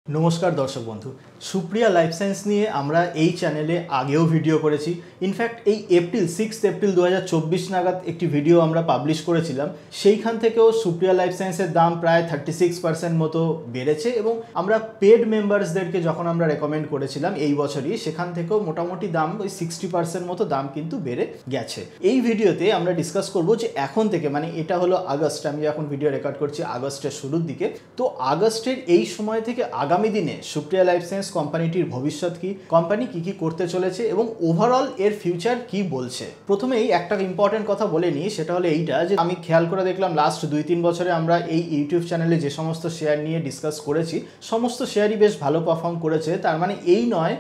नमस्कार दर्शक बंधु सुप्रिया लाइफ साइंस निये आमरा এই চ্যানেলে আগেও ভিডিও করেছি। ইনফ্যাক্ট এই এপ্রিল 6 এপ্রিল 2024 নাগাদ একটি ভিডিও আমরা পাবলিশ করেছিলাম। সেইখান থেকেও সুপ্রিয়া লাইফ সাইন্সের দাম প্রায় 36% মতো বেড়েছে এবং আমরা পেড মেম্বারসদেরকে যখন আমরা রেকমেন্ড করেছিলাম এই বছরই সেখান থেকেও মোটামুটি দাম ওই 60% মতো দাম কিন্তু বেড়ে গেছে। এই ভিডিওতে আমরা ডিসকাস করব যে এখন থেকে মানে এটা হলো আগস্ট, আমি এখন ভিডিও রেকর্ড করছি আগস্টের শুরুর দিকে, তো আগস্টের এই সময় থেকে আগামী দিনে সুপ্রিয়া লাইফ সায়েন্স কোম্পানিটির ভবিষ্যৎ কি, কোম্পানি কি কি করতে চলেছে এবং ওভারঅল এর ফিউচার কি বলছে। প্রথমেই একটা ইম্পর্টেন্ট কথা বলে নিই, সেটা হলো এইটা যে আমি খেয়াল করে দেখলাম লাস্ট 2-3 বছরে আমরা এই ইউটিউব চ্যানেলে যে সমস্ত শেয়ার নিয়ে ডিসকাস করেছি সমস্ত শেয়ারই বেশ ভালো পারফর্ম করেছে। তার মানে এই নয়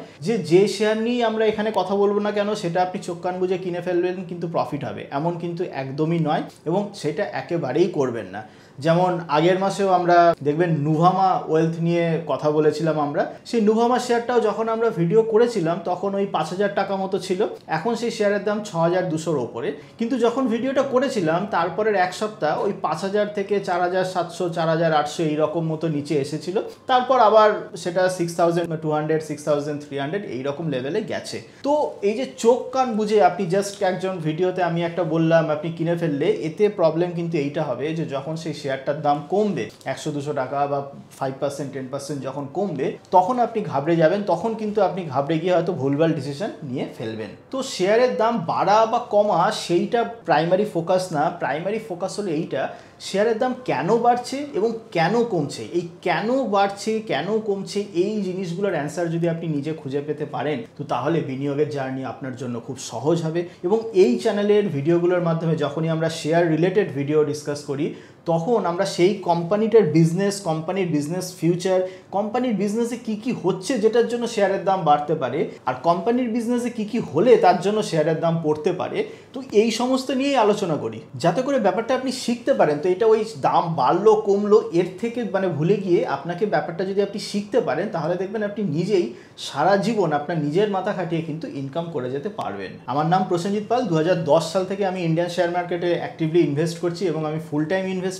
যে শেয়ার নিয়ে আমরা এখানে কথা বলবো না কেন সেটা আপনি চোখ কান বুঝে কিনে ফেলবেন কিন্তু প্রফিট হবে, এমন কিন্তু একদমই নয় এবং সেটা একেবারেই করবেন না। যেমন আগের মাসেও আমরা দেখবেন নুভামা ওয়েলথ নিয়ে কথা বলেছিলাম আমরা, সেই নুভামা শেয়ারটাও যখন আমরা ভিডিও করেছিলাম তখন ওই 5,000 টাকা মতো ছিল, এখন সেই শেয়ারের দাম 6,200-র ওপরে। কিন্তু যখন ভিডিওটা করেছিলাম তারপরের এক সপ্তাহ ওই 5,000 থেকে 4,700 4,800 এইরকম মতো নিচে এসেছিল, তারপর আবার সেটা 6,200 6,300 এইরকম লেভেলে গেছে। তো এই যে চোখ কান বুঝে আপনি জাস্ট একজন ভিডিওতে আমি একটা বললাম আপনি কিনে ফেললে, এতে প্রবলেম কিন্তু এইটা হবে যে যখন সেই শেয়ারটার দাম কমবে 100-200 টাকা বা 5% 10% যখন কমবে তখন আপনি ঘাবড়ে যাবেন, তখন কিন্তু আপনি ঘাবড়ে গিয়ে হয়তো ভুলভাল ডিসিশন নিয়ে ফেলবেন। তো শেয়ারের দাম বাড়া বা কমা সেইটা প্রাইমারি ফোকাস না, প্রাইমারি ফোকাস হলো এইটা শেয়ারের দাম কেন বাড়ছে এবং কেন কমছে। এই কেন বাড়ছে কেন কমছে এই জিনিসগুলোর অ্যান্সার যদি আপনি নিজে খুঁজে পেতে পারেন তো তাহলে বিনিয়োগের জার্নি আপনার জন্য খুব সহজ হবে। এবং এই চ্যানেলের ভিডিওগুলোর মাধ্যমে যখনই আমরা শেয়ার রিলেটেড ভিডিও ডিসকাস করি তখন আমরা সেই কোম্পানিটার বিজনেস, কোম্পানির বিজনেস ফিউচার, কোম্পানির বিজনেসে কি কি হচ্ছে যেটার জন্য শেয়ারের দাম বাড়তে পারে আর কোম্পানির বিজনেসে কি কি হলে তার জন্য শেয়ারের দাম পড়তে পারে, তো এই সমস্ত নিয়েই আলোচনা করি যাতে করে ব্যাপারটা আপনি শিখতে পারেন। তো এটা ওই দাম বাড়লো কমলো এর থেকে মানে ভুলে গিয়ে আপনাকে ব্যাপারটা যদি আপনি শিখতে পারেন তাহলে দেখবেন আপনি নিজেই সারা জীবন আপনার নিজের মাথা খাটিয়ে কিন্তু ইনকাম করে যেতে পারবেন। আমার নাম প্রসেনজিৎ পাল, 2010 সাল থেকে আমি ইন্ডিয়ান শেয়ার মার্কেটে অ্যাক্টিভলি ইনভেস্ট করছি এবং আমি ফুল টাইম ইনভেস্টার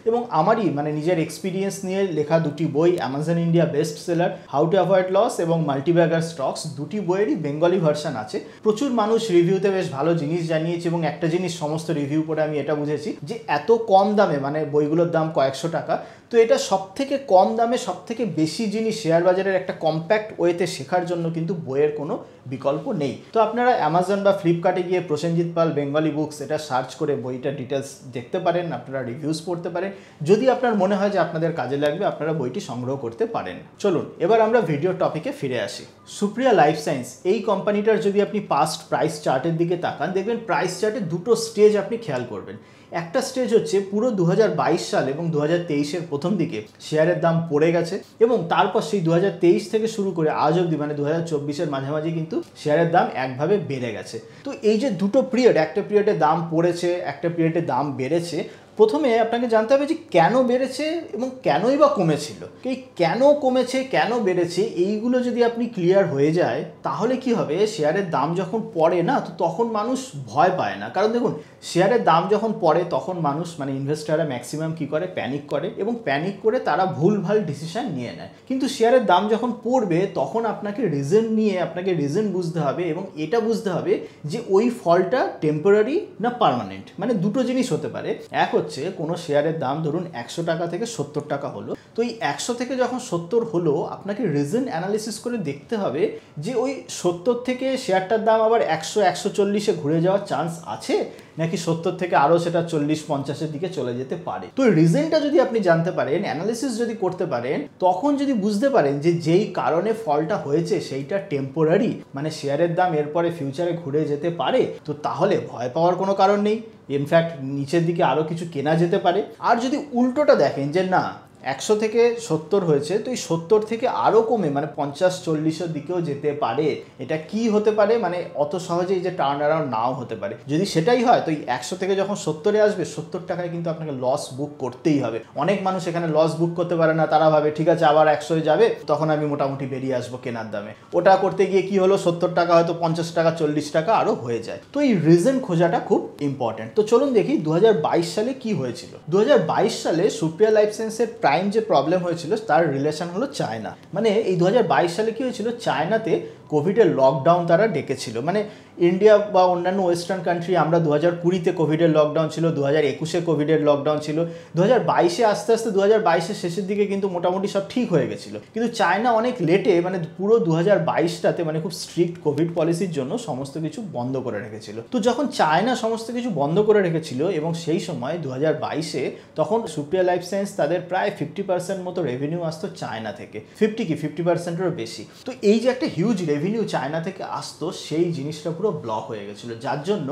এবং আমারই মানে নিজের এক্সপিরিয়েন্স নিয়ে লেখা দুটি বই, Amazon India best seller, how to avoid loss এবং মাল্টিব্যাগার স্টকস, দুটি বইয়েরই বেঙ্গলি ভার্সন আছে। প্রচুর মানুষ রিভিউতে বেশ ভালো জিনিস জানিয়েছে এবং একটা জিনিস সমস্ত রিভিউ পড়ে আমি এটা বুঝেছি যে এত কম দামে মানে বইগুলোর দাম কয়েকশো টাকা, তো এটা সবথেকে কম দামে সবথেকে বেশি জিনিস শেয়ার বাজারের একটা কম্প্যাক্ট ওয়েতে শেখার জন্য কিন্তু বইয়ের কোনো বিকল্প নেই। তো আপনারা অ্যামাজন বা ফ্লিপকার্টে গিয়ে প্রসেনজিৎ পাল বেঙ্গলি বুকস এটা সার্চ করে বইটার ডিটেলস দেখতে পারেন, আপনারা রিভিউজ পড়তে পারেন। যদি আপনার মনে হয় যে আপনাদের কাজে লাগবে আপনারা বইটি সংগ্রহ করতে পারেন। চলুন এবার আমরা ভিডিও টপিকে ফিরে আসি। সুপ্রিয়া লাইফ সায়েন্স এই কোম্পানিটার যদি আপনি পাস্ট প্রাইস চার্টের দিকে তাকান দেখবেন প্রাইস চার্টে দুটো স্টেজ আপনি খেয়াল করবেন। একটা স্টেজ হচ্ছে পুরো 2022 সাল এবং 2023-এর প্রথম দিকে শেয়ারের দাম পড়ে গেছে এবং তারপর সেই 2023 থেকে শুরু করে আজ অবধি মানে 2024-এর মাঝামাঝি কিন্তু শেয়ারের দাম একভাবে বেড়ে গেছে। তো এই যে দুটো পিরিয়ড, একটা পিরিয়ডে দাম পড়েছে একটা পিরিয়ডে দাম বেড়েছে, প্রথমে আপনাকে জানতে হবে যে কেন বেড়েছে এবং কেনই বা কমেছিল। এই কেন কমেছে কেন বেড়েছে এইগুলো যদি আপনি ক্লিয়ার হয়ে যায় তাহলে কি হবে, শেয়ারের দাম যখন পড়ে না তো তখন মানুষ ভয় পায় না। কারণ দেখুন শেয়ারের দাম যখন পড়ে তখন মানুষ মানে ইনভেস্টাররা ম্যাক্সিমাম কি করে, প্যানিক করে এবং প্যানিক করে তারা ভুলভাল ডিসিশন নিয়ে নেয়। কিন্তু শেয়ারের দাম যখন পড়বে তখন আপনাকে রিজন নিয়ে আপনাকে রিজন বুঝতে হবে এবং এটা বুঝতে হবে যে ওই ফলটা টেম্পোরারি না পার্মানেন্ট। মানে দুটো জিনিস হতে পারে, এক হচ্ছে কোনো শেয়ারের দাম ধরুন 100 টাকা থেকে 70 টাকা হলো, তো এই 100 থেকে যখন 70 হলো আপনাকে রিজন অ্যানালিসিস করে দেখতে হবে যে ওই 70 থেকে শেয়ারটার দাম আবার 100-140-এ ঘুরে যাওয়ার চান্স আছে নাকি 70 থেকে আরও সেটা 40-50-এর দিকে চলে যেতে পারে। তো রিজনটা যদি আপনি জানতে পারেন, অ্যানালিসিস যদি করতে পারেন, তখন যদি বুঝতে পারেন যে যেই কারণে ফলটা হয়েছে সেইটা টেম্পোরারি মানে শেয়ারের দাম এরপরে ফিউচারে ঘুরে যেতে পারে, তো তাহলে ভয় পাওয়ার কোনো কারণ নেই। ইনফ্যাক্ট নিচের দিকে আরও কিছু কেনা যেতে পারে। আর যদি উল্টোটা দেখেন যে না 100 থেকে 70 হয়েছে তো এই 70 থেকে আরও কমে মানে 50-40-এর দিকেও যেতে পারে, এটা কি হতে পারে মানে অত সহজেই যে টার্ন অ্যারাউন্ড নাও হতে পারে। যদি সেটাই হয় তো এই 100 থেকে যখন 70-এ আসবে 70 টাকায় কিন্তু আপনাকে লস বুক করতেই হবে। অনেক মানুষ এখানে লস বুক করতে পারে না, তারা ভাবে ঠিক আছে আবার 100-এ যাবে তখন আমি মোটামুটি বেরিয়ে আসবো কেনার দামে। ওটা করতে গিয়ে কি হলো 70 টাকা হয়তো 50 টাকা 40 টাকা আরও হয়ে যায়। তো এই রিজন খোঁজাটা খুব ইম্পর্টেন্ট। তো চলুন দেখি 2022 সালে কি হয়েছিল। 2022 সালে সুপ্রিয়া লাইফ সায়েন্সের প্রাইম যে প্রবলেম হয়েছিল তার রিলেশন হলো চায়না। মানে এই 2022 সালে কি হয়েছিল, চায়নাতে কোভিডের লকডাউন তারা ডেকেছিল। মানে ইন্ডিয়া বা অন্যান্য ওয়েস্টার্ন কান্ট্রি আমরা 2020-তে কোভিডের লকডাউন ছিল, 2021-এ কোভিডের লকডাউন ছিল, 2022-এ আস্তে আস্তে 2022-এর শেষের দিকে কিন্তু মোটামুটি সব ঠিক হয়ে গেছিলো। কিন্তু চায়না অনেক লেটে মানে পুরো 2022টাতে মানে খুব স্ট্রিক্ট কোভিড পলিসির জন্য সমস্ত কিছু বন্ধ করে রেখেছিল। তো যখন চায়না সমস্ত কিছু বন্ধ করে রেখেছিল এবং সেই সময় 2022-এ তখন সুপ্রিয়া লাইফ সায়েন্স তাদের প্রায় 50% মতো রেভিনিউ আসতো চায়না থেকে, 50%-এরও বেশি। তো এই যে একটা হিউজ রেভিনিউ চায়না থেকে আসতো, সেই জিনিসটা পুরো ব্লক হয়ে গেছিলো, যার জন্য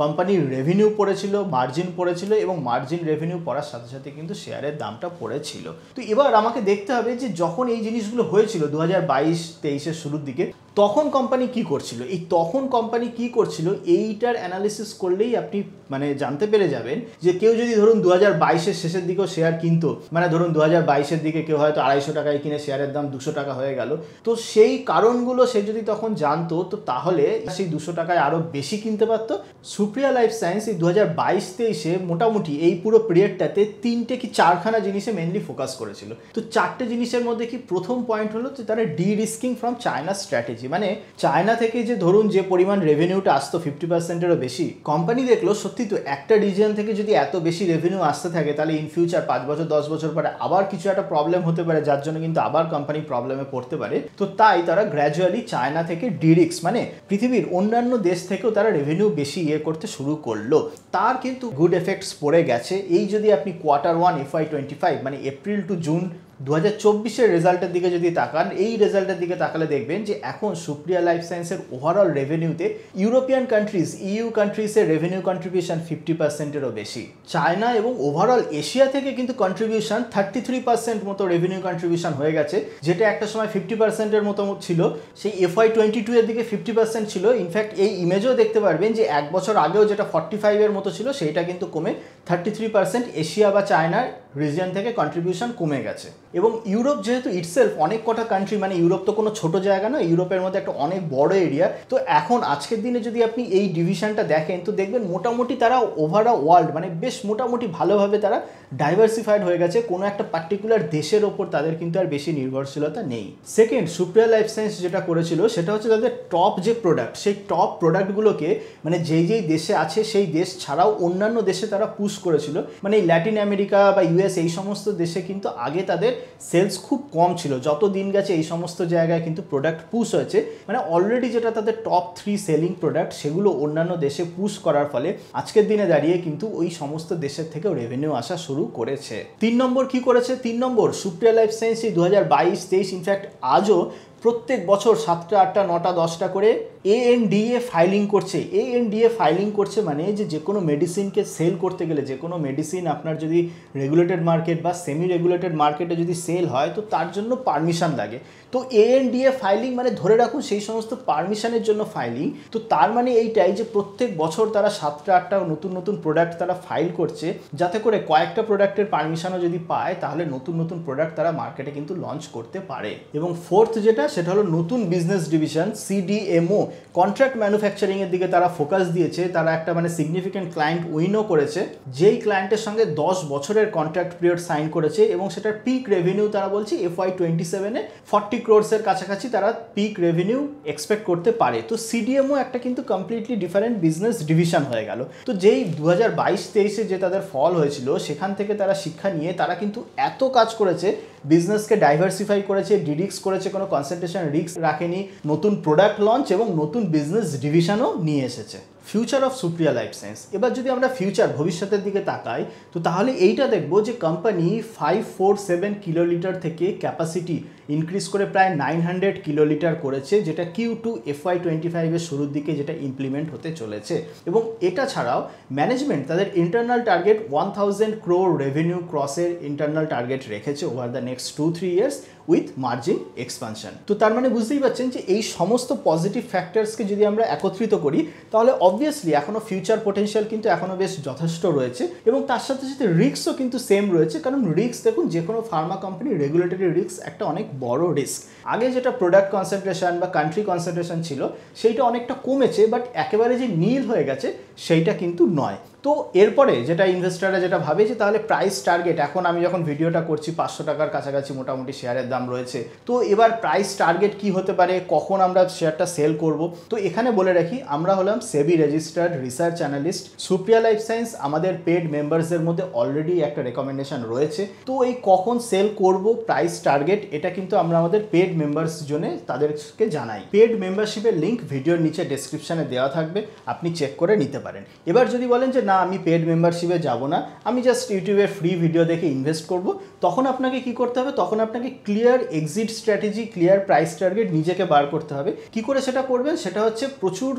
কোম্পানির রেভিনিউ পড়েছিল, মার্জিন পড়েছিল এবং মার্জিন রেভিনিউ পড়ার সাথে সাথে কিন্তু শেয়ারের দামটা পড়েছিল। তো এবার আমাকে দেখতে হবে যে যখন এই জিনিসগুলো হয়েছিল 2022-23-এর শুরুর দিকে, তখন কোম্পানি কি করছিল। তখন কোম্পানি কি করছিল এইটার অ্যানালিসিস করলেই আপনি মানে জানতে পেরে যাবেন যে কেউ যদি ধরুন 2022-এর শেষের দিকেও শেয়ার কিনতো, মানে ধরুন 2022-এর দিকে কেউ হয়তো 250 টাকায় কিনে শেয়ারের দাম 200 টাকা হয়ে গেল, তো সেই কারণগুলো সে যদি তখন জানতো তো তাহলে সেই 200 টাকায় আরও বেশি কিনতে পারতো। সুপ্রিয়া লাইফ সায়েন্স এই 2022-23-এ মোটামুটি এই পুরো পিরিয়ডটাতে 3টে কি 4খানা জিনিসে মেনলি ফোকাস করেছিল। তো 4টে জিনিসের মধ্যে কি প্রথম পয়েন্ট হলো যে তারা D risking from China strategy. মানে চায়না থেকে যে ধরুন যে পরিমাণ রেভিনিউটা আসতো 50%-এরও বেশি, কোম্পানি দেখলো সত্যি তো একটা রিজিয়ন থেকে যদি এত বেশি রেভিনিউ আসতে থাকে তাহলে ইন ফিউচার 5 বছর 10 বছর পরে আবার কিছু একটা প্রবলেম হতে পারে, যার জন্য কিন্তু আবার কোম্পানি প্রবলেমে পড়তে পারে। তো তাই তারা গ্র্যাজুয়ালি চায়না থেকে ডিরিক্স মানে পৃথিবীর অন্যান্য দেশ থেকেও তারা রেভিনিউ বেশি করতে শুরু করলো। তার কিন্তু গুড এফেক্টস পড়ে গেছে। এই যদি আপনি Q1 FY25 মানে এপ্রিল টু জুন 2024-এর রেজাল্টের দিকে যদি তাকান, এই রেজাল্টের দিকে তাকালে দেখবেন যে এখন সুপ্রিয়া লাইফ সায়েন্সের ওভারঅল রেভিনিউতে ইউরোপিয়ান কান্ট্রিজ EU কান্ট্রিজের রেভিনিউ কন্ট্রিবিউশন 50%-এরও বেশি। চায়না এবং ওভারঅল এশিয়া থেকে কিন্তু কন্ট্রিবিউশন 33% মতো রেভিনিউ কন্ট্রিবিউশন হয়ে গেছে, যেটা একটা সময় 50%-এর মতো ছিল। সেই FY22-এর দিকে 50% ছিল। ইনফ্যাক্ট এই ইমেজও দেখতে পারবেন যে এক বছর আগেও যেটা 45-এর মতো ছিল সেইটা কিন্তু কমে 33% এশিয়া বা চায়নার রিজিয়ন থেকে কন্ট্রিবিউশন কমে গেছে। এবং ইউরোপ যেহেতু ইটসেলফ অনেক কটা কান্ট্রি, মানে ইউরোপ তো কোনো ছোট জায়গা নয়, ইউরোপের মধ্যে একটা অনেক বড় এরিয়া। তো এখন আজকের দিনে যদি আপনি এই ডিভিশনটা দেখেন তো দেখবেন মোটামুটি তারা ওভারঅল ওয়ার্ল্ড মানে বেশ মোটামুটি ভালোভাবে তারা ডাইভার্সিফাইড হয়ে গেছে, কোনো একটা পার্টিকুলার দেশের ওপর তাদের কিন্তু আর বেশি নির্ভরশীলতা নেই। সেকেন্ড, সুপ্রিয়া লাইফ সায়েন্স যেটা করেছিল সেটা হচ্ছে তাদের টপ যে প্রোডাক্ট, সেই টপ প্রোডাক্টগুলোকে মানে যেই যেই দেশে আছে সেই দেশ ছাড়াও অন্যান্য দেশে তারা পুশ করেছিল। মানে এই ল্যাটিন আমেরিকা বা US এই সমস্ত দেশে কিন্তু আগে তাদের সেলস খুব কম ছিল, যত দিন গেছে এই সমস্ত জায়গায় কিন্তু প্রোডাক্ট পুশ হয়েছে। মানে অলরেডি যেটা তাদের টপ 3 সেলিং প্রোডাক্ট সেগুলো অন্যান্য দেশে পুশ করার ফলে আজকের দিনে দাঁড়িয়ে কিন্তু ওই সমস্ত দেশের থেকেও রেভিনিউ আসা শুরু করেছে। 3 নম্বর কি করেছে? 3 নম্বর, সুপ্রিয়া লাইফ সায়েন্স 2022-23 ইনফ্যাক্ট আজও প্রত্যেক বছর 7টা 8টা 9টা 10টা করে ANDA ফাইলিং করছে। ANDA ফাইলিং করছে মানে যে কোনো মেডিসিনকে সেল করতে গেলে, যে কোনো মেডিসিন আপনার যদি রেগুলেটেড মার্কেট বা সেমি রেগুলেটেড মার্কেটে যদি সেল হয় তো তার জন্য পারমিশন লাগে। তো ANDA ফাইলিং মানে ধরে রাখুন সেই সমস্ত পারমিশনের জন্য ফাইলিং। তো তার মানে এইটাই যে প্রত্যেক বছর তারা 7টা 8টা নতুন নতুন প্রোডাক্ট তারা ফাইল করছে, যাতে করে কয়েকটা প্রোডাক্টের পারমিশনও যদি পায় তাহলে নতুন নতুন প্রোডাক্ট তারা মার্কেটে কিন্তু লঞ্চ করতে পারে। এবং ফোর্থ যেটা সেটা হলো নতুন বিজনেস ডিভিশন CDMO, কন্ট্রাক্ট ম্যানুফ্যাকচারিংয়ের দিকে তারা ফোকাস দিয়েছে। তারা একটা মানে সিগনিফিক্যান্ট ক্লায়েন্ট উইনও করেছে, যেই ক্লায়েন্টের সঙ্গে 10 বছরের কন্ট্রাক্ট পিরিয়ড সাইন করেছে এবং সেটার পিক রেভিনিউ তারা বলছে FY27-এ 40 crores-এর কাছাকাছি তারা পিক রেভিনিউ এক্সপেক্ট করতে পারে। তো CDMO একটা কিন্তু কমপ্লিটলি ডিফারেন্ট বিজনেস ডিভিশন হয়ে গেল। তো যেই 2022-23-এ যে তাদের ফল হয়েছিল সেখান থেকে তারা শিক্ষা নিয়ে তারা কিন্তু এত কাজ করেছে, বিজনেসকে ডাইভার্সিফাই করেছে, ডিরিক্স করেছে, কোনো কনসেন্ট্রেশন রিস্ক রাখেনি, নতুন প্রোডাক্ট লঞ্চ এবং নতুন বিজনেস ডিভিশনও নিয়ে এসেছে। Future of Supriya life science. এবার যদি আমরা ফিউচার ভবিষ্যতের দিকে তাকাই তো তাহলে এইটা দেখবো যে কোম্পানি 547 কিলোলিটার থেকে ক্যাপাসিটি ইনক্রিজ করে প্রায় 900 কিলোলিটার করেছে, যেটা Q2 FY25-এর শুরুর দিকে যেটা ইমপ্লিমেন্ট হতে চলেছে। এবং এটা ছাড়াও ম্যানেজমেন্ট তাদের ইন্টারনাল টার্গেট 1000 crore রেভিনিউ ক্রসের ইন্টারনাল টার্গেট রেখেছে over the next 2-3 years with margin expansion. তো তার মানে বুঝতেই পারছেন যে এই সমস্ত পজিটিভ ফ্যাক্টরসকে যদি আমরা একত্রিত করি তাহলে অবভিয়াসলি এখনও ফিউচার পোটেনশিয়াল কিন্তু এখনও বেশ যথেষ্ট রয়েছে। এবং তার সাথে সাথে রিস্কও কিন্তু সেম রয়েছে, কারণ রিস্ক দেখুন যে কোনো ফার্মা কোম্পানি রেগুলেটরি রিস্ক একটা অনেক বড় রিস্ক। আগে যেটা প্রোডাক্ট কনসেন্ট্রেশন বা কান্ট্রি কনসেন্ট্রেশন ছিল সেইটা অনেকটা কমেছে, বাট একেবারে যে নীল হয়ে গেছে সেইটা কিন্তু নয়। তো এরপরে যেটা ইনভেস্টাররা যেটা ভাবে যে তাহলে প্রাইস টার্গেট, এখন আমি যখন ভিডিওটা করছি 500 টাকার কাছাকাছি মোটামুটি শেয়ারের দাম রয়েছে, তো এবার প্রাইস টার্গেট কি হতে পারে, কখন আমরা শেয়ারটা সেল করব। তো এখানে বলে রাখি আমরা হলাম SEBI registered research analyst. Supriya life science আমাদের পেড মেম্বার্সদের মধ্যে অলরেডি একটা রেকমেন্ডেশন রয়েছে। তো এই কখন সেল করব প্রাইস টার্গেট এটা কিন্তু আমরা আমাদের পেড মেম্বার্স জন্য তাদেরকে জানাই। পেড মেম্বারশিপের লিঙ্ক ভিডিওর নিচে ডেসক্রিপশনে দেওয়া থাকবে, আপনি চেক করে নিতে পারেন। এবার যদি বলেন যে না আমি পেড মেম্বারশিপে যাব না, আমি জাস্ট ইউটিউবের ফ্রি ভিডিও দেখে ইনভেস্ট করব, তখন আপনাকে কি করতে হবে, তখন আপনাকে clear exit strategy, clear price target নিজেকে বার করতে হবে। কি করে সেটা করবেন, সেটা হচ্ছে প্রচুর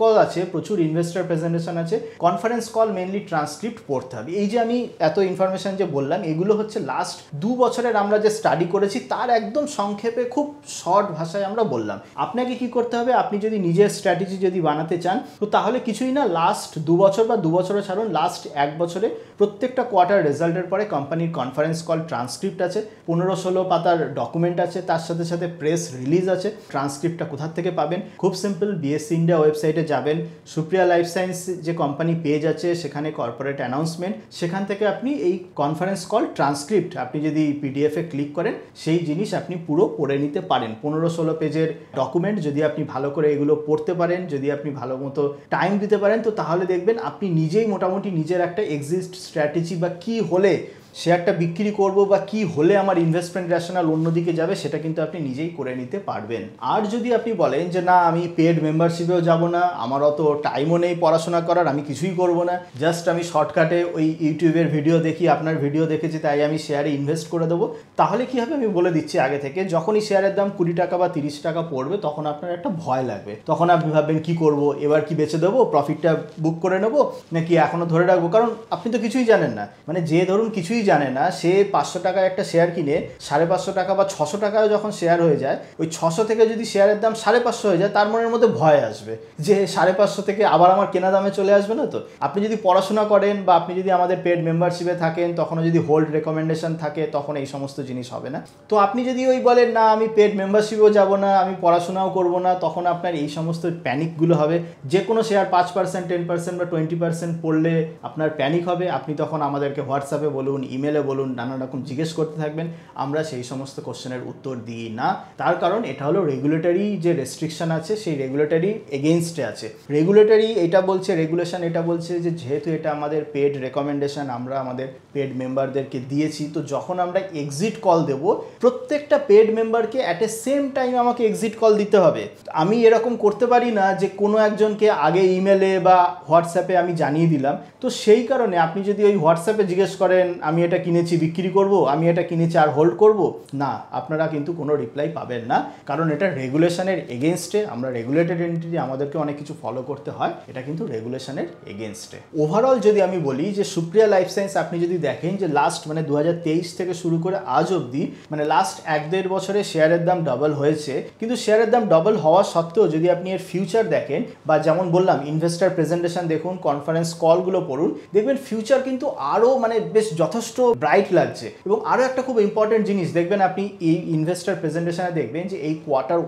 কল আছে, প্রচুর ইনভেস্টার প্রেজেন্টেশন আছে, কনফারেন্স কল, মেনলি ট্রান্সক্রিপ্ট পড়তে হবে। এই যে আমি এত ইনফরমেশন যে বললাম এগুলো হচ্ছে লাস্ট 2 বছরের আমরা যে স্টাডি করেছি তার একদম সংক্ষেপে খুব শর্ট ভাষায় আমরা বললাম। আপনাকে কি করতে হবে, আপনি যদি নিজের স্ট্র্যাটেজি যদি বানাতে চান তো তাহলে কিছুই না, লাস্ট 2 বছর বা 2 বছরে ছাড়ুন, লাস্ট 1 বছরে প্রত্যেকটা কোয়ার্টার রেজাল্টের পরে কোম্পানির কনফারেন্স কল ট্রান্সক্রিপ্ট আছে, 15-16 পাতার ডকুমেন্ট আছে, তার সাথে সাথে প্রেস রিলিজ আছে। ট্রান্সক্রিপ্টটা কোথা থেকে পাবেন, খুব সিম্পল, বিএসসি ইন্ডিয়া ওয়েবসাইটে যাবেন, সুপ্রিয়া লাইফ সায়েন্স যে কোম্পানি পেজ আছে সেখানে কর্পোরেট অ্যানাউন্সমেন্ট, সেখান থেকে আপনি এই কনফারেন্স কল ট্রান্সক্রিপ্ট আপনি যদি পিডিএফে ক্লিক করেন সেই জিনিস আপনি পুরো পড়ে নিতে পারেন। 15-16 পেজের ডকুমেন্ট যদি আপনি ভালো করে এগুলো পড়তে পারেন, যদি আপনি ভালো মতো টাইম দিতে পারেন, তো তাহলে দেখবেন আপনি নিজেই মোটামুটি নিজের একটা এক্সিট স্ট্র্যাটেজি বা কি হলে শেয়ারটা বিক্রি করব বা কি হলে আমার ইনভেস্টমেন্ট রেশনাল অন্যদিকে যাবে সেটা কিন্তু আপনি নিজেই করে নিতে পারবেন। আর যদি আপনি বলেন যে না আমি পেড মেম্বারশিপেও যাব না, আমার অত টাইমও নেই পড়াশোনা করার, আমি কিছুই করব না, জাস্ট আমি শর্টকাটে ওই ইউটিউবের ভিডিও দেখি, আপনার ভিডিও দেখেছি তাই আমি শেয়ারে ইনভেস্ট করে দেবো, তাহলে কি হবে আমি বলে দিচ্ছি আগে থেকে। যখনই শেয়ারের দাম 20 টাকা বা 30 টাকা পড়বে তখন আপনার একটা ভয় লাগবে, তখন আপনি ভাববেন কি করব, এবার কি বেচে দেবো, প্রফিটটা বুক করে নেবো নাকি এখনো ধরে রাখবো, কারণ আপনি তো কিছুই জানেন না। মানে যে ধরুন কিছুই জানে না, সে 500 টাকায় একটা শেয়ার কিনে 550 টাকা বা 600 টাকায় যখন শেয়ার হয়ে যায়, ওই 600 থেকে যদি শেয়ারের দাম 550 হয়ে যায় তার মনের মধ্যে ভয় আসবে যে 550 থেকে আবার আমার কেনা দামে চলে আসবে না। তো আপনি যদি পড়াশোনা করেন বা আপনি যদি আমাদের পেড মেম্বারশিপে থাকেন, তখনও যদি হোল্ড রেকমেন্ডেশন থাকে তখন এই সমস্ত জিনিস হবে না। তো আপনি যদি ওই বলেন না আমি পেড মেম্বারশিপেও যাব না, আমি পড়াশোনাও করব না, তখন আপনার এই সমস্ত প্যানিকগুলো হবে। যে কোনো শেয়ার 5%, 10% বা 20% পড়লে আপনার প্যানিক হবে, আপনি তখন আমাদেরকে হোয়াটসঅ্যাপে বলুন, ইমেলে বলুন, নানা রকম জিজ্ঞেস করতে থাকবেন, আমরা সেই সমস্ত কোশ্চেনের উত্তর দিই না। তার কারণ এটা হলো রেগুলেটরি যে রেস্ট্রিকশন আছে সেই রেগুলেটরি এগেইনস্টে আছে। রেগুলেটরি এটা বলছে, রেগুলেশন এটা বলছে যে যেহেতু এটা আমাদের পেড রেকমেন্ডেশন, আমরা আমাদের পেড মেম্বারদেরকে দিয়েছি, তো যখন আমরা এক্সিট কল দেব প্রত্যেকটা পেড মেম্বারকে অ্যাট এ সেম টাইম আমাকে এক্সিট কল দিতে হবে। আমি এরকম করতে পারি না যে কোনো একজনকে আগে ইমেলে বা হোয়াটসঅ্যাপে আমি জানিয়ে দিলাম। তো সেই কারণে আপনি যদি ওই হোয়াটসঅ্যাপে জিজ্ঞেস করেন আমি এটা কিনেছি বিক্রি করব, আমি এটা কিনেছি আর হোল্ড করব, না, আপনারা কিন্তু কোনো রিপ্লাই পাবেন না, কারণ এটা রেগুলেশনের এগেনস্টে। আমরা রেগুলেটেড এন্টিটি, আমাদেরকে অনেক কিছু ফলো করতে হয়, এটা কিন্তু রেগুলেশনের এগেনস্টে। ওভারঅল যদি আমি বলি যে সুপ্রিয়া লাইফ সায়েন্স আপনি যদি দেখেন যে লাস্ট মানে 2023 থেকে শুরু করে আজ অবধি মানে লাস্ট 1-1.5 বছরে শেয়ারের দাম ডবল হয়েছে, কিন্তু শেয়ারের দাম ডবল হওয়া সত্ত্বেও যদি আপনি এর ফিউচার দেখেন বা যেমন বললাম ইনভেস্টার প্রেজেন্টেশন দেখুন, কনফারেন্স কলগুলো পড়ুন, দেখবেন ফিউচার কিন্তু আরও মানে বেশ যথেষ্ট ব্রাইট লাগছে। এবং আরও একটা খুব ইম্পর্টেন্ট জিনিস দেখবেন আপনি এই ইনভেস্টার প্রেজেন্টেশনে দেখবেন যে এই কোয়ার্টার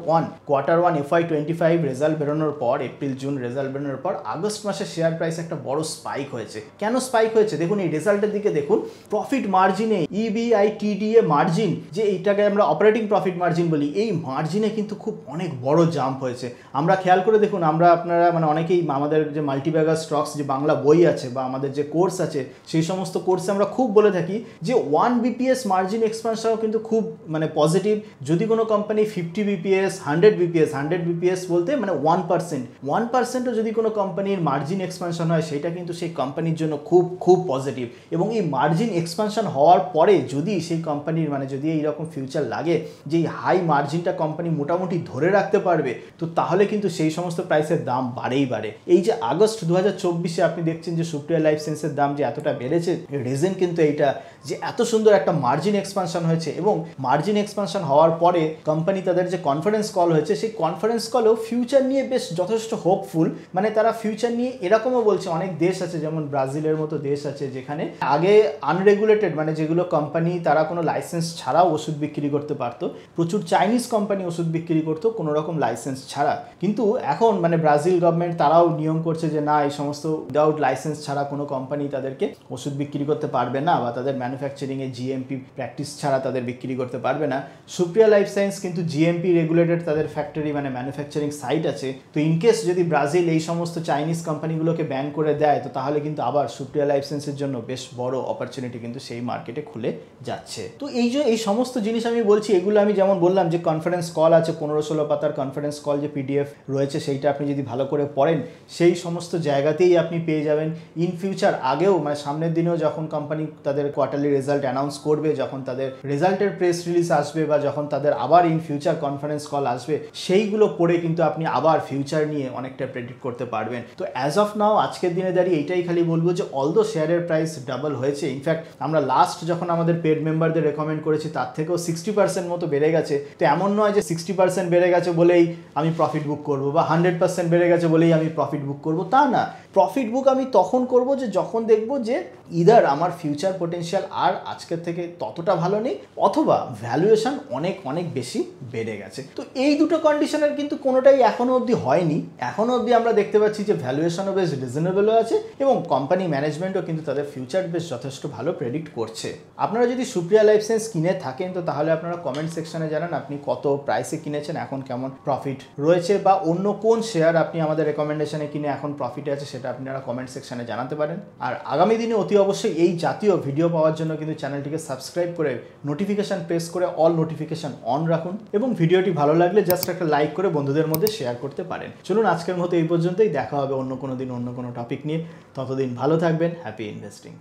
ওয়ান FY25 রেজাল্ট বেরোনোর পর, এপ্রিল জুন রেজাল্ট বেরোনোর পর আগস্ট মাসে শেয়ার প্রাইস একটা বড় স্পাইক হয়েছে। কেন স্পাইক হয়েছে দেখুন, এই রেজাল্টের দিকে দেখুন, প্রফিট মার্জিনে EBITDA মার্জিন, যে এইটাকে আমরা অপারেটিং প্রফিট মার্জিন বলি, এই মার্জিনে কিন্তু খুব অনেক বড় জাম্প হয়েছে। আমরা খেয়াল করে দেখুন, আপনারা মানে অনেকেই আমাদের যে মাল্টিব্যাগার স্টকস যে বাংলা বই আছে বা আমাদের যে কোর্স আছে সেই সমস্ত কোর্সে আমরা খুব বলে থাকি যে 1 BPS মার্জিন এক্সপানশনও কিন্তু খুব মানে পজিটিভ। যদি কোনো কোম্পানি 50 BPS 100 BPS বলতে মানে 1%ও যদি কোনো কোম্পানির মার্জিন এক্সপানশন হয় সেটা কিন্তু সেই কোম্পানির জন্য খুব খুব পজিটিভ। এবং এই মার্জিন এক্সপানশন হওয়ার পরে যদি সেই কোম্পানির মানে যদি এইরকম ফিউচার লাগে যে হাই মার্জিনটা কোম্পানি মোটামুটি ধরে রাখতে পারবে, তো তাহলে কিন্তু সেই সমস্ত প্রাইসের দাম বাড়েই বাড়ে। এই যে আগস্ট 2024-এ আপনি দেখছেন যে সুপ্রিয়া লাইফ সায়েন্সের দাম যে এতটা বেড়েছে, রিজন কিন্তু এইটা এটা যে এত সুন্দর একটা মার্জিন এক্সপানশন হয়েছে, এবং মার্জিন এক্সপানশন হওয়ার পরে কোম্পানি তাদের যে কনফারেন্স কল হয়েছে সেই কনফারেন্স কলেও ফিউচার নিয়ে বেশ যথেষ্ট হোপফুল। মানে তারা ফিউচার নিয়ে এরকমও বলছে, অনেক দেশ আছে যেমন ব্রাজিলের মতো দেশ আছে যেখানে আগে আনরেগুলেটেড মানে যেগুলো কোম্পানি তারা কোনো লাইসেন্স ছাড়াও ওষুধ বিক্রি করতে পারতো, প্রচুর চাইনিজ কোম্পানি ওষুধ বিক্রি করতো কোনো রকম লাইসেন্স ছাড়া। কিন্তু এখন মানে ব্রাজিল গভর্নমেন্ট তারাও নিয়ম করছে যে না, এই সমস্ত উইদাউট লাইসেন্স ছাড়া কোনো কোম্পানি তাদেরকে ওষুধ বিক্রি করতে পারবে না, বা তাদের ম্যানুফ্যাকচারিংয়ে জিএমপি প্র্যাকটিস ছাড়া তাদের বিক্রি করতে পারবে না। সুপ্রিয়া লাইফ সায়েন্স কিন্তু জিএমপি রেগুলেটেড তাদের ফ্যাক্টরি মানে ম্যানুফ্যাকচারিং সাইট আছে। তো ইনকেস যদি ব্রাজিল এই সমস্ত চাইনিজ কোম্পানিগুলোকে ব্যান করে দেয়, তো তাহলে কিন্তু আবার সুপ্রিয়া লাইফ সায়েন্সের জন্য বেশ বড় অপরচুনিটি কিন্তু সেই মার্কেটে খুলে যাচ্ছে। তো এই যে এই সমস্ত জিনিস আমি বলছি, এগুলো আমি যেমন বললাম যে কনফারেন্স কল আছে 15-16 পাতার কনফারেন্স কল যে পিডিএফ রয়েছে, সেইটা আপনি যদি ভালো করে পড়েন সেই সমস্ত জায়গাতেই আপনি পেয়ে যাবেন। ইন ফিউচার আগেও মানে সামনের দিনেও যখন কোম্পানি তাদের কোয়ার্টারলি রেজাল্ট অ্যানাউন্স করবে, যখন তাদের রেজাল্টের প্রেস রিলিজ আসবে, বা যখন তাদের আবার ইন ফিউচার কনফারেন্স কল আসবে, সেইগুলো পড়ে কিন্তু আপনি আবার ফিউচার নিয়ে অনেকটা প্রেডিক্ট করতে পারবেন। তো অ্যাজ অফ নাও আজকের দিনে দাঁড়িয়ে এইটাই খালি বলবো যে অলদো শেয়ারের প্রাইস ডাবল হয়েছে, ইনফ্যাক্ট আমরা লাস্ট যখন আমাদের পেড মেম্বারদের রেকমেন্ড করেছি তার থেকেও 60% মতো বেড়ে গেছে। তো এমন নয় যে 60% বেড়ে গেছে বলেই আমি প্রফিট বুক করবো, বা 100% বেড়ে গেছে বলেই আমি প্রফিট বুক করবো, তা না। প্রফিট বুক আমি তখন করব যে যখন দেখব যে ইদার আমার ফিউচার পোটেনশিয়াল আর আজকের থেকে ততটা ভালো নেই, অথবা ভ্যালুয়েশন অনেক অনেক বেশি বেড়ে গেছে। তো এই দুটো কন্ডিশনের কিন্তু কোনোটাই এখনো অবধি হয়নি। এখনো অবধি আমরা দেখতে পাচ্ছি যে ভ্যালুয়েশনও বেশ রিজনেবলও আছে, এবং কোম্পানি ম্যানেজমেন্টও কিন্তু তাদের ফিউচার বেশ যথেষ্ট ভালো প্রেডিক্ট করছে। আপনারা যদি সুপ্রিয়া লাইফ সায়েন্স কিনে থাকেন, তো তাহলে আপনারা কমেন্ট সেকশনে জানান আপনি কত প্রাইসে কিনেছেন, এখন কেমন প্রফিট রয়েছে, বা অন্য কোন শেয়ার আপনি আমাদের রেকমেন্ডেশনে কিনে এখন প্রফিটে আছে সেটা আপনারা কমেন্ট সেকশনে জানাতে পারেন। আর আগামী দিনে অতি অবশ্যই এই জাতীয় ভিডিও পাওয়ার জন্য কিন্তু চ্যানেলটিকে সাবস্ক্রাইব করে নোটিফিকেশন প্রেস করে অল নোটিফিকেশন অন রাখুন, এবং ভিডিওটি ভালো লাগলে জাস্ট একটা লাইক করে বন্ধুদের মধ্যে শেয়ার করতে পারেন। চলুন আজকের মতো এই পর্যন্তই, দেখা হবে অন্য কোনো দিন অন্য কোনো টপিক নিয়ে। ততদিন ভালো থাকবেন, হ্যাপি ইনভেস্টিং।